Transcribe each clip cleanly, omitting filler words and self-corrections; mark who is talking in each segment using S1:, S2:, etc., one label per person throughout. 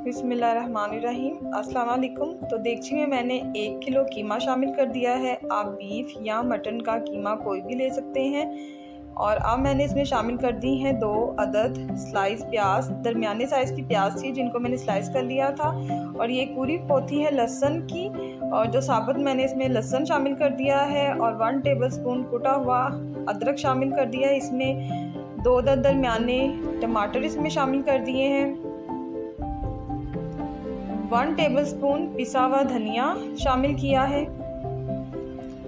S1: बिस्मिल्लाहिर्रहमानिर्रहीम। अस्सलाम वालेकुम। तो देगची में मैंने 1 किलो कीमा शामिल कर दिया है। आप बीफ या मटन का कीमा कोई भी ले सकते हैं। और अब मैंने इसमें शामिल कर दी हैं 2 अदद स्लाइस प्याज, दरमियाने साइज़ की प्याज थी जिनको मैंने स्लाइस कर लिया था। और ये एक पूरी पोथी है लहसुन की, और जो साबुत मैंने इसमें लहसुन शामिल कर दिया है। और 1 टेबलस्पून कुटा हुआ अदरक शामिल कर दिया है। इसमें 2 अदद दरमियाने टमाटर इसमें शामिल कर दिए हैं। 1 टेबलस्पून पिसा हुआ धनिया शामिल किया है।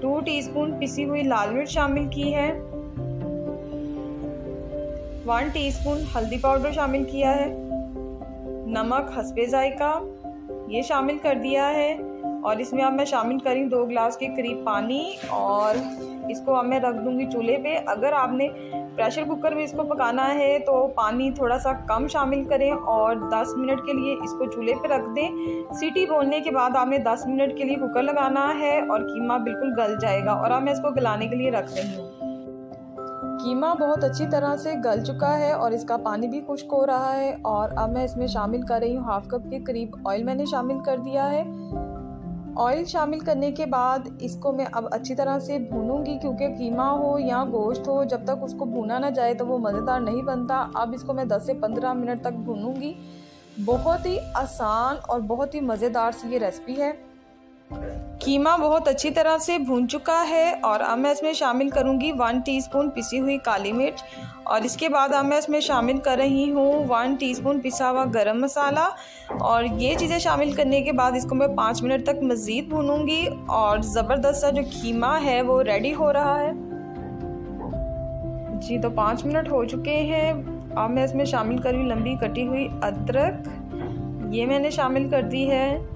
S1: 2 टीस्पून पिसी हुई लाल मिर्च शामिल की है। 1 टीस्पून हल्दी पाउडर शामिल किया है। नमक हस्बे जायका ये शामिल कर दिया है। और इसमें अब मैं शामिल करी 2 गिलास के करीब पानी, और इसको अब मैं रख दूंगी चूल्हे पे। अगर आपने प्रेशर कुकर में इसको पकाना है तो पानी थोड़ा सा कम शामिल करें और 10 मिनट के लिए इसको चूल्हे पे रख दें। सीटी बोलने के बाद आपने 10 मिनट के लिए कुकर लगाना है और कीमा बिल्कुल गल जाएगा। और अब मैं इसको गलाने के लिए रख रही हूँ। कीमा बहुत अच्छी तरह से गल चुका है और इसका पानी भी खुश्क हो रहा है। और अब मैं इसमें शामिल कर रही हूँ 1/2 कप के करीब ऑयल मैंने शामिल कर दिया है। ऑयल शामिल करने के बाद इसको मैं अब अच्छी तरह से भूनूंगी, क्योंकि कीमा हो या गोश्त हो, जब तक उसको भूना ना जाए तो वो मज़ेदार नहीं बनता। अब इसको मैं 10 से 15 मिनट तक भूनूंगी। बहुत ही आसान और बहुत ही मज़ेदार सी ये रेसिपी है। कीमा बहुत अच्छी तरह से भून चुका है और अब मैं इसमें शामिल करूंगी 1 टीस्पून पिसी हुई काली मिर्च। और इसके बाद अब मैं इसमें शामिल कर रही हूँ 1 टीस्पून पिसा हुआ गरम मसाला। और ये चीज़ें शामिल करने के बाद इसको मैं 5 मिनट तक मज़ीद भूनूंगी। और ज़बरदस्त सा जो कीमा है वो रेडी हो रहा है जी। तो 5 मिनट हो चुके हैं। अब मैं इसमें शामिल कर रही हूँ लंबी कटी हुई अदरक, ये मैंने शामिल कर दी है।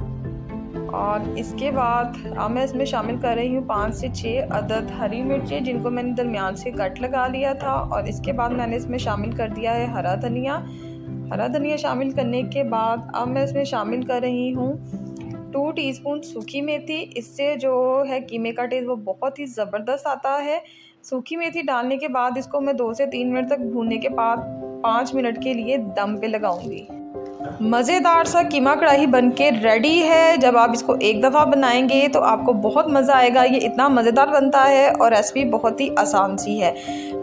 S1: और इसके बाद अब मैं इसमें शामिल कर रही हूँ 5 से 6 अदद हरी मिर्चें, जिनको मैंने दरमियान से कट लगा लिया था। और इसके बाद मैंने इसमें शामिल कर दिया है हरा धनिया। हरा धनिया शामिल करने के बाद अब मैं इसमें शामिल कर रही हूँ 2 टीस्पून सूखी मेथी। इससे जो है कीमे का टेस्ट वो बहुत ही ज़बरदस्त आता है। सूखी मेथी डालने के बाद इसको मैं 2 से 3 मिनट तक भूनने के बाद 5 मिनट के लिए दम पे लगाऊंगी। मज़ेदार सा कीमा कढ़ाई बनके रेडी है। जब आप इसको एक दफ़ा बनाएंगे तो आपको बहुत मज़ा आएगा। ये इतना मज़ेदार बनता है और रेसिपी बहुत ही आसान सी है।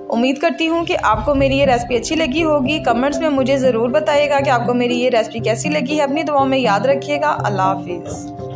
S1: उम्मीद करती हूँ कि आपको मेरी ये रेसिपी अच्छी लगी होगी। कमेंट्स में मुझे ज़रूर बताइएगा कि आपको मेरी ये रेसिपी कैसी लगी है। अपनी दुआओं में याद रखिएगा। अल्लाह हाफिज़।